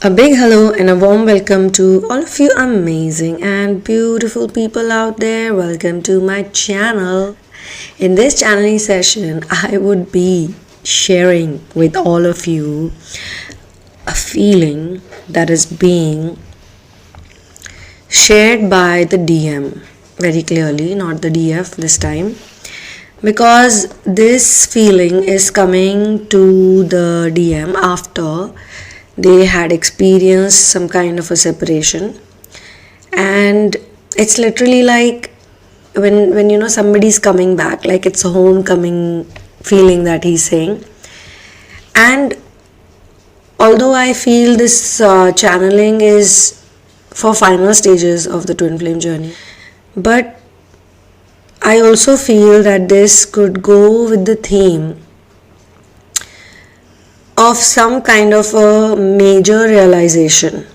A big hello and a warm welcome to all of you amazing and beautiful people out there. Welcome to my channel. In this channeling session, I would be sharing with all of you a feeling that is being shared by the DM very clearly, not the DF this time, because this feeling is coming to the DM after they had experienced some kind of a separation. And it's literally like when somebody's coming back, like it's a homecoming feeling that he's saying. And although I feel this channeling is for final stages of the twin flame journey, but I also feel that this could go with the theme of some kind of a major realization,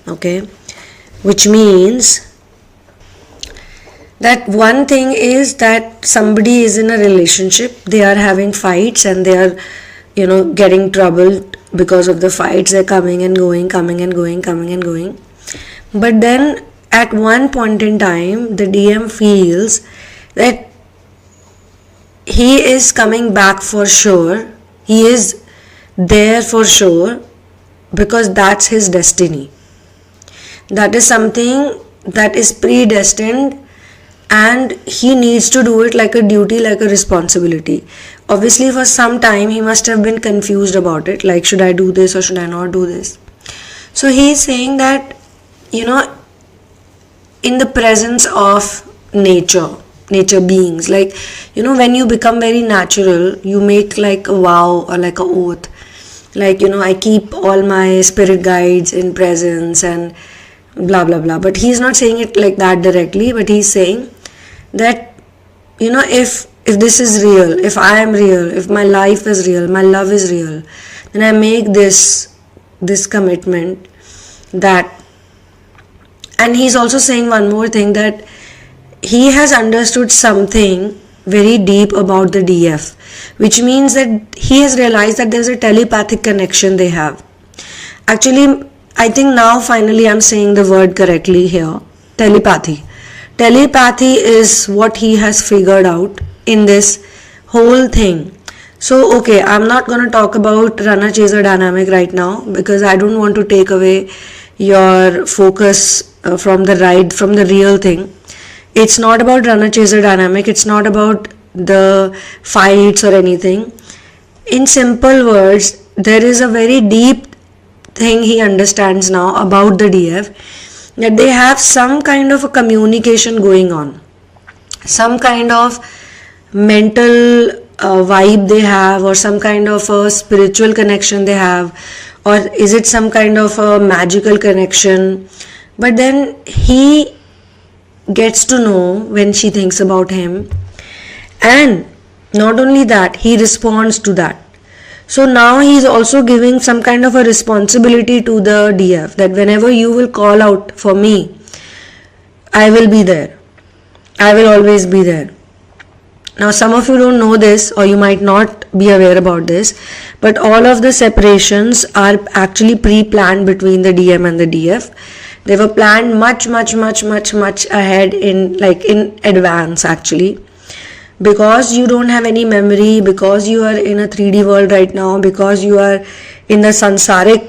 okay, which means that one thing is that somebody is in a relationship, they are having fights and they are getting troubled because of the fights. They're coming and going, but then at one point in time the DM feels that he is coming back for sure, he is there for sure, because that's his destiny. That is something that is predestined and he needs to do it like a duty, like a responsibility. Obviously for some time he must have been confused about it, like should I do this or should I not do this. So he is saying that in the presence of nature beings, like when you become very natural, you make like a vow or like a oath, like I keep all my spirit guides in presence and blah blah blah. But he's not saying it like that directly, but he's saying that if this is real, if I am real, if my life is real, my love is real, then I make this commitment that. And he's also saying one more thing, that he has understood something very deep about the DF, which means that he has realized that there's a telepathic connection they have. Actually, I think now finally I'm saying the word correctly here. Telepathy is what he has figured out in this whole thing. So okay, I'm not going to talk about runner chaser dynamic right now, because I don't want to take away your focus from the real thing. It's not about runner chaser dynamic, it's not about the fights or anything. In simple words, there is a very deep thing he understands now about the DF, that they have some kind of a communication going on, some kind of mental vibe they have, or some kind of a spiritual connection they have, or is it some kind of a magical connection. But then he gets to know when she thinks about him, and not only that, he responds to that. So now he is also giving some kind of a responsibility to the DF, that whenever you will call out for me, I will be there, I will always be there. Now some of you don't know this, or you might not be aware about this, but all of the separations are actually pre-planned between the DM and the DF. They were planned much ahead, in advance actually, because you don't have any memory, because you are in a 3D world right now, because you are in the sansaric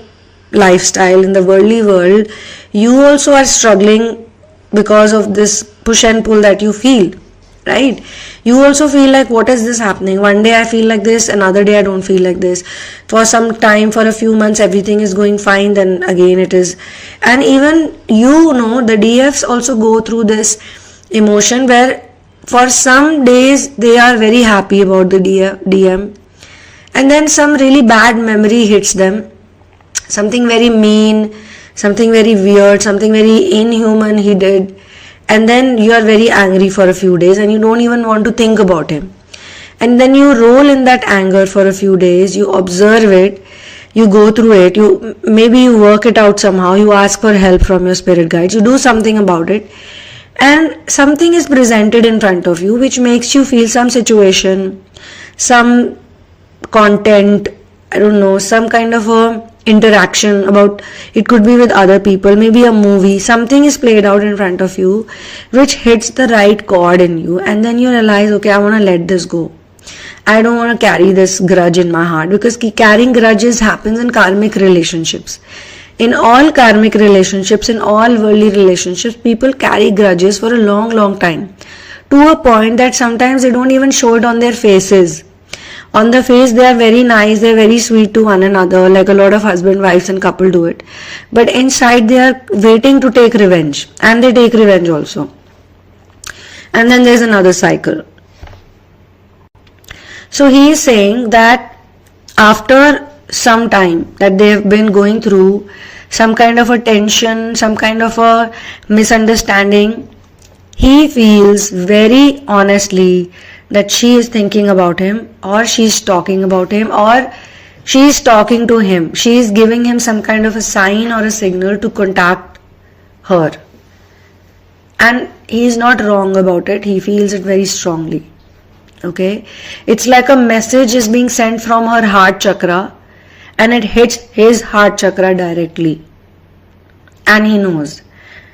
lifestyle, in the worldly world. You also are struggling because of this push and pull that you feel, right? You also feel like, what is this happening? One day I feel like this, another day I don't feel like this. For some time, for a few months, everything is going fine, then again it is. And even the DFs also go through this emotion where for some days they are very happy about the DM, and then some really bad memory hits them, something very mean, something very weird, something very inhuman he did, and then you are very angry for a few days and you don't even want to think about him. And then you roll in that anger for a few days, you observe it, you go through it, you work it out somehow, you ask for help from your spirit guides, you do something about it, and something is presented in front of you which makes you feel some situation, some content, I don't know, some kind of a interaction, about it could be with other people, maybe a movie, something is played out in front of you which hits the right chord in you, and then you realize, okay, I want to let this go. I don't want to carry this grudge in my heart, because carrying grudges happens in karmic relationships. In all karmic relationships, in all worldly relationships, people carry grudges for a long time, to a point that sometimes they don't even show it on their faces. On the face, they are very nice, they are very sweet to one another, like a lot of husband, wives and couple do it. But inside, they are waiting to take revenge, and they take revenge also. And then there's another cycle. So he is saying that after some time that they have been going through some kind of a tension, some kind of a misunderstanding, he feels very honestly that she is thinking about him, or she is talking about him, or she is talking to him. She is giving him some kind of a sign or a signal to contact her. And he is not wrong about it. He feels it very strongly. Okay? It's like a message is being sent from her heart chakra, and it hits his heart chakra directly. And he knows.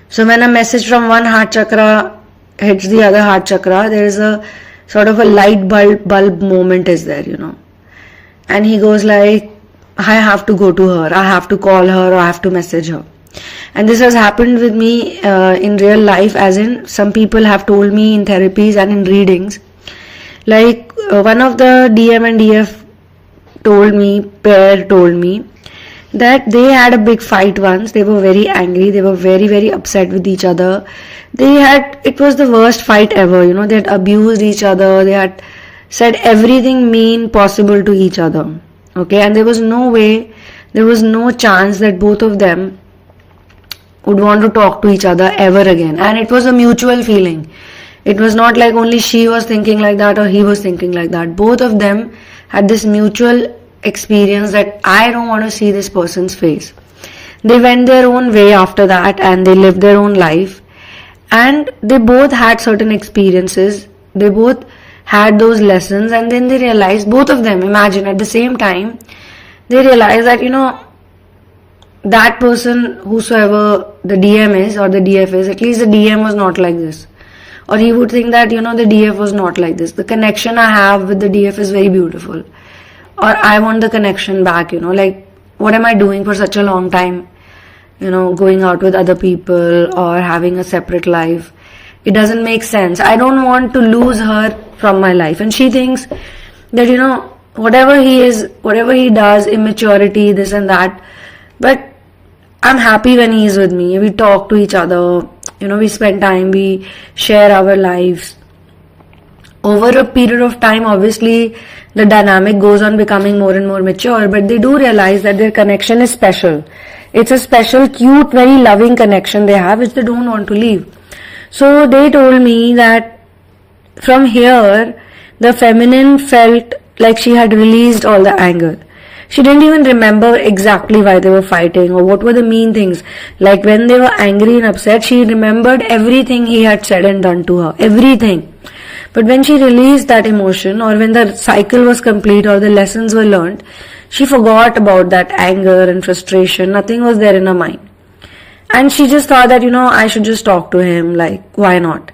So when a message from one heart chakra hits the other heart chakra, there is a sort of a light bulb moment is there, And he goes like, I have to go to her, I have to call her, or I have to message her. And this has happened with me in real life, as in some people have told me in therapies and in readings. Like one of the DM and DF pair told me that they had a big fight once. They were very angry. They were very upset with each other. It was the worst fight ever, They had abused each other. They had said everything mean possible to each other. Okay, and there was no way, there was no chance that both of them would want to talk to each other ever again. And it was a mutual feeling. It was not like only she was thinking like that or he was thinking like that. Both of them had this mutual experience that I don't want to see this person's face. They went their own way after that, and they lived their own life, and they both had certain experiences. They both had those lessons, and then they realized, both of them, imagine at the same time, they realized that that person, whosoever the DM is or the DF is, at least the DM was not like this. Or he would think that the DF was not like this. The connection I have with the DF is very beautiful. Or I want the connection back, like what am I doing for such a long time, going out with other people or having a separate life. It doesn't make sense. I don't want to lose her from my life. And she thinks that, whatever he does, immaturity, this and that, but I'm happy when he is with me. We talk to each other, we spend time, we share our lives. Over a period of time, obviously, the dynamic goes on becoming more and more mature, but they do realize that their connection is special. It's a special, cute, very loving connection they have, which they don't want to leave. So they told me that from here, the feminine felt like she had released all the anger. She didn't even remember exactly why they were fighting or what were the mean things. Like when they were angry and upset, she remembered everything he had said and done to her. Everything. But when she released that emotion, or when the cycle was complete or the lessons were learned, she forgot about that anger and frustration. Nothing was there in her mind. And she just thought that, I should just talk to him, like, why not?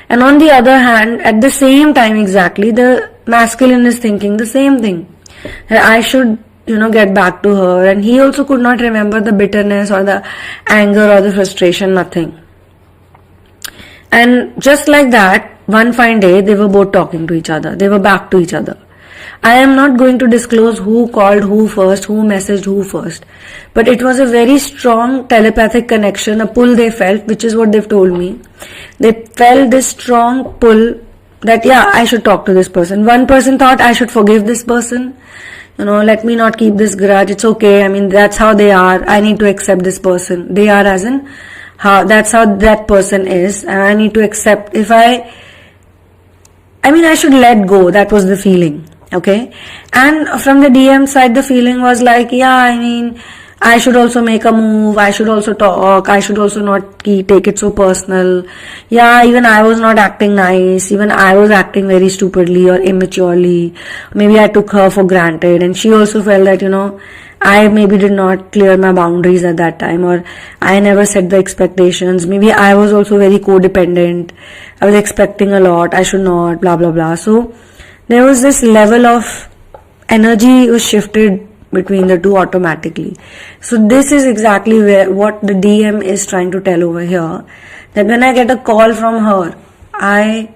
And on the other hand, at the same time exactly, the masculine is thinking the same thing. That I should, get back to her. And he also could not remember the bitterness or the anger or the frustration, nothing. And just like that, one fine day, they were both talking to each other. They were back to each other. I am not going to disclose who called who first, who messaged who first. But it was a very strong telepathic connection, a pull they felt, which is what they've told me. They felt this strong pull that, I should talk to this person. One person thought, I should forgive this person. Let me not keep this grudge. It's okay. I mean, that's how they are. I need to accept this person. They are as in, that's how that person is. And I need to accept. I should let go. That was the feeling. Okay. And from the DM side, the feeling was like, I should also make a move. I should also talk. I should also not take it so personal. Even I was not acting nice. Even I was acting very stupidly or immaturely. Maybe I took her for granted. And she also felt that, I maybe did not clear my boundaries at that time, or I never set the expectations. Maybe I was also very codependent. I was expecting a lot. I should not, blah, blah, blah. So there was this level of energy was shifted between the two automatically. So this is exactly what the DM is trying to tell over here, that when I get a call from her, I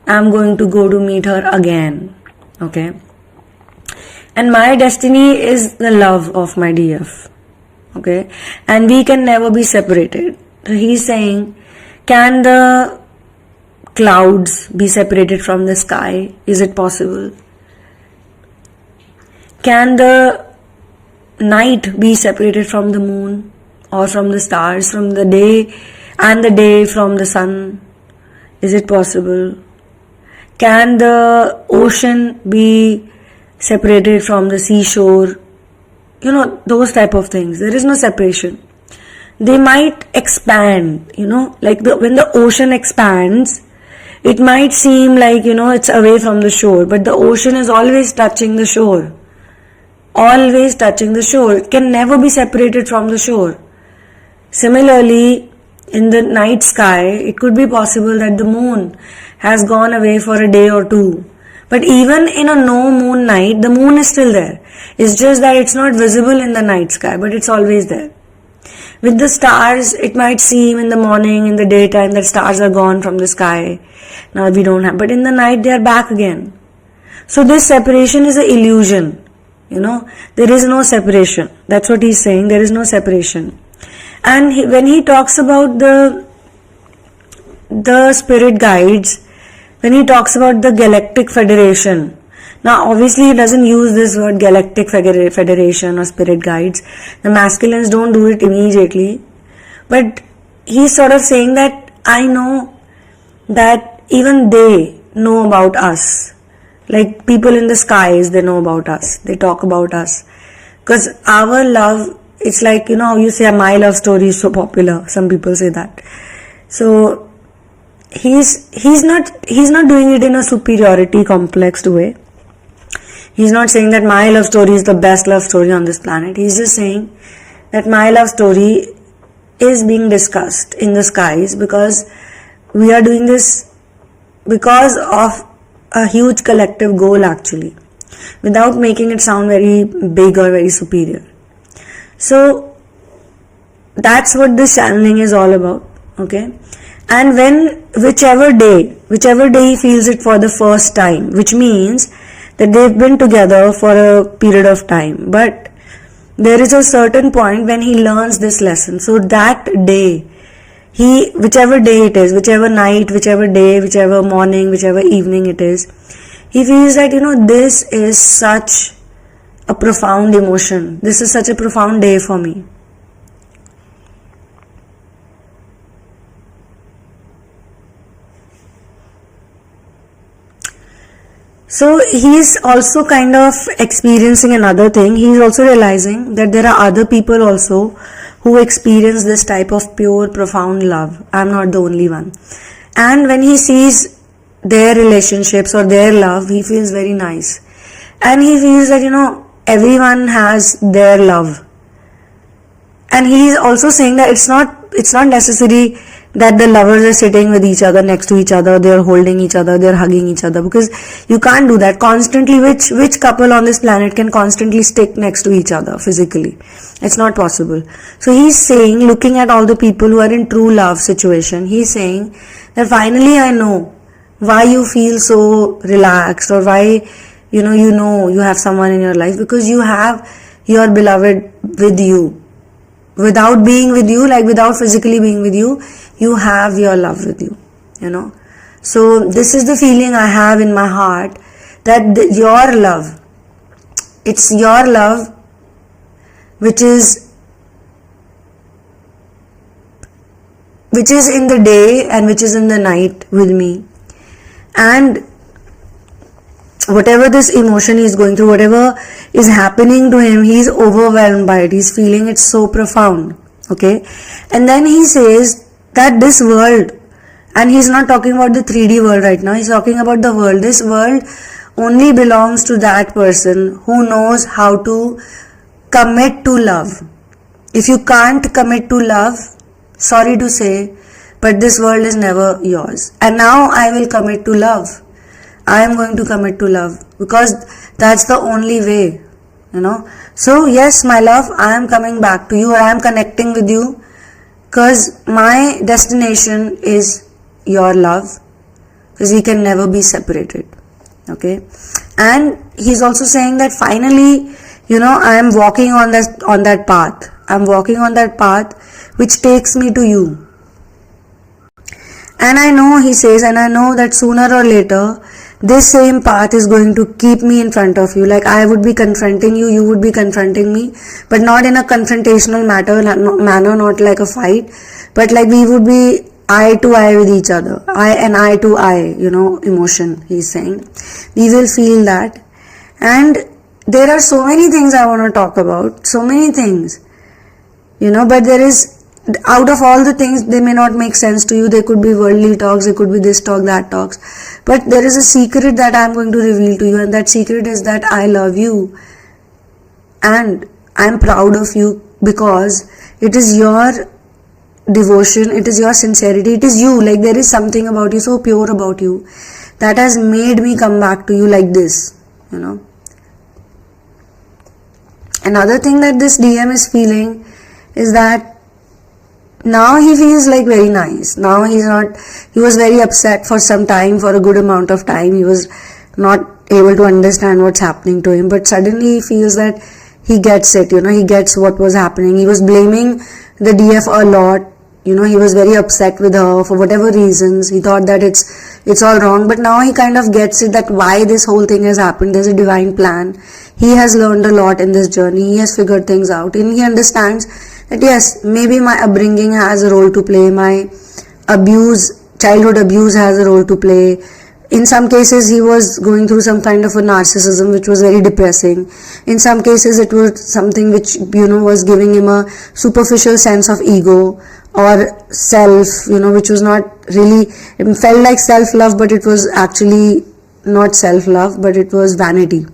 am going to go to meet her again. Okay. And my destiny is the love of my DF. Okay. And we can never be separated. So he's saying, can the clouds be separated from the sky? Is it possible? Can the night be separated from the moon or from the stars, from the day, and the day from the sun? Is it possible? Can the ocean be separated from the seashore? You know, those type of things. There is no separation. They might expand, you know, like when the ocean expands, it might seem like, you know, it's away from the shore, but the ocean is always touching the shore. Always touching the shore. It can never be separated from the shore. Similarly, in the night sky, it could be possible that the moon has gone away for a day or two. But even in a no moon night, the moon is still there. It's just that it's not visible in the night sky, but it's always there. With the stars, it might seem in the morning, in the daytime, that stars are gone from the sky. Now we don't have, but in the night they are back again. So this separation is an illusion. You know, there is no separation. That's what he's saying. There is no separation. And when he talks about the spirit guides, when he talks about the galactic federation, now obviously he doesn't use this word galactic federation or spirit guides. The masculines don't do it immediately. But he's sort of saying that I know that even they know about us. Like people in the skies, they know about us. They talk about us. Because our love, it's like, you know how you say my love story is so popular. Some people say that. So he's not doing it in a superiority complexed way. He's not saying that my love story is the best love story on this planet. He's just saying that my love story is being discussed in the skies because we are doing this because of a huge collective goal actually, without making it sound very big or very superior. So that's what this channeling is all about. Okay. And when whichever day he feels it for the first time, which means that they've been together for a period of time, but there is a certain point when he learns this lesson. So that day, whichever day it is, whichever night, whichever day, whichever morning, whichever evening it is, he feels that, you know, this is such a profound emotion. This is such a profound day for me. So he's also kind of experiencing another thing. He's also realizing that there are other people also who experience this type of pure, profound love. I'm not the only one. And when he sees their relationships or their love, he feels very nice. And he feels that, you know, everyone has their love. And he's also saying that it's not necessary that the lovers are sitting with each other, next to each other, they're holding each other, they're hugging each other, because you can't do that constantly. Which couple on this planet can constantly stick next to each other physically? It's not possible. So he's saying, looking at all the people who are in true love situation, he's saying that finally I know why you feel so relaxed, or why you know you have someone in your life, because you have your beloved with you. Without being with you, like without physically being with you, you have your love with you, you know. So this is the feeling I have in my heart, that your love, it's your love which is in the day and which is in the night with me. And whatever this emotion he's going through, whatever is happening to him, he's overwhelmed by it. He's feeling it so profound. Okay. And then he says that this world, and he's not talking about the 3D world right now, he's talking about the world. This world only belongs to that person who knows how to commit to love. If you can't commit to love, sorry to say, but this world is never yours. And now I will commit to love. I am going to commit to love because that's the only way, So yes, my love, I am coming back to you, or I am connecting with you because my destination is your love, because we can never be separated. Okay. And he's also saying that finally, I am walking on that path. I'm walking on that path which takes me to you. And I know, he says, and I know that sooner or later, this same path is going to keep me in front of you. Like I would be confronting you, you would be confronting me, but not in a confrontational manner, not like a fight, but like we would be eye to eye with each other. Eye to eye, emotion, he's saying. We will feel that. And there are so many things I want to talk about, so many things, but there is, out of all the things, they may not make sense to you. They could be worldly talks, they could be this talk, that talks. But there is a secret that I am going to reveal to you, and that secret is that I love you. And I am proud of you because it is your devotion, it is your sincerity, it is you. Like there is something about you, so pure about you, that has made me come back to you like this, Another thing that this DM is feeling is that now he feels like very nice. Now he was very upset for some time, for a good amount of time. He was not able to understand what's happening to him. But suddenly he feels that he gets it, he gets what was happening. He was blaming the DF a lot. He was very upset with her for whatever reasons. He thought that it's all wrong. But now he kind of gets it, that why this whole thing has happened. There's a divine plan. He has learned a lot in this journey. He has figured things out. And he understands that yes, maybe my upbringing has a role to play, my childhood abuse has a role to play. In some cases, he was going through some kind of a narcissism which was very depressing. In some cases, it was something which, was giving him a superficial sense of ego or self, which was not really, it felt like self-love, but it was actually not self-love, but it was vanity.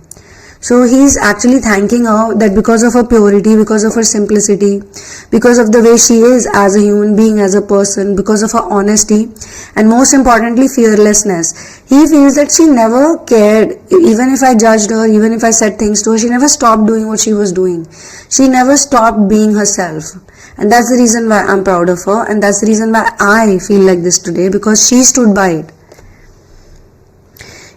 So he's actually thanking her that because of her purity, because of her simplicity, because of the way she is as a human being, as a person, because of her honesty, and most importantly, fearlessness. He feels that she never cared. Even if I judged her, even if I said things to her, she never stopped doing what she was doing. She never stopped being herself. And that's the reason why I'm proud of her, and that's the reason why I feel like this today, because she stood by it.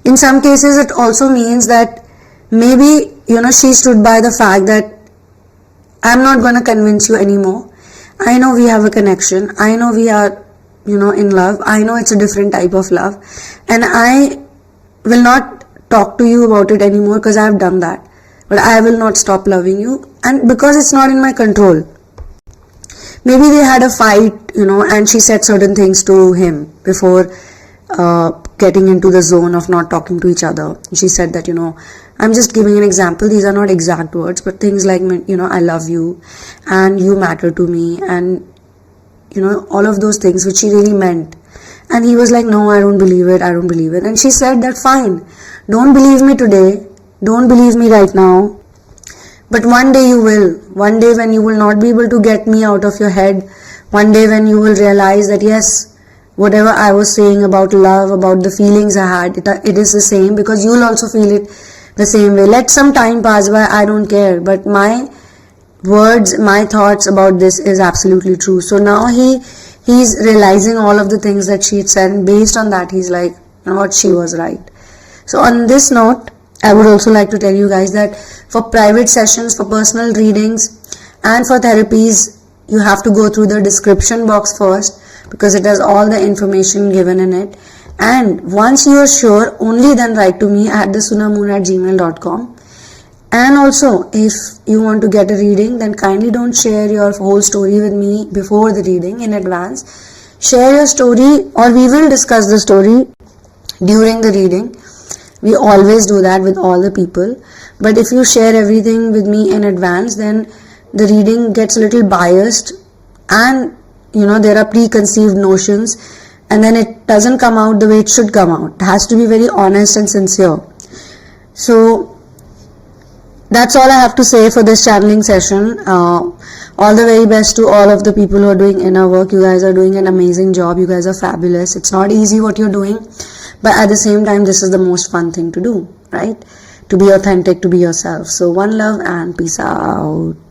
In some cases, it also means that maybe, she stood by the fact that I'm not going to convince you anymore. I know we have a connection. I know we are, in love. I know it's a different type of love. And I will not talk to you about it anymore because I have done that. But I will not stop loving you. And because it's not in my control. Maybe they had a fight, and she said certain things to him before getting into the zone of not talking to each other. She said that, I'm just giving an example. These are not exact words, but things like, I love you and you matter to me, and, all of those things which she really meant. And he was like, no, I don't believe it. And she said that fine, don't believe me today. Don't believe me right now. But one day you will. One day when you will not be able to get me out of your head. One day when you will realize that yes, whatever I was saying about love, about the feelings I had, it is the same, because you'll also feel it the same way. Let some time pass by, I don't care, but my words, my thoughts about this is absolutely true. So now he's realizing all of the things that she had said, and based on that he's like, what, she was right. So on this note, I would also like to tell you guys that for private sessions, for personal readings and for therapies, you have to go through the description box first, because it has all the information given in it. And once you are sure, only then write to me at thesunamoon@gmail.com. And also, if you want to get a reading, then kindly don't share your whole story with me before the reading in advance. Share your story, or we will discuss the story during the reading. We always do that with all the people. But if you share everything with me in advance, then the reading gets a little biased, and there are preconceived notions, and then it doesn't come out the way it should come out. It has to be very honest and sincere. So That's all I have to say for this channeling session. All the very best to all of the people who are doing inner work. You guys are doing an amazing job. You guys are fabulous. It's not easy what you're doing, but at the same time, this is the most fun thing to do, right? To be authentic, to be yourself. So one love and peace out.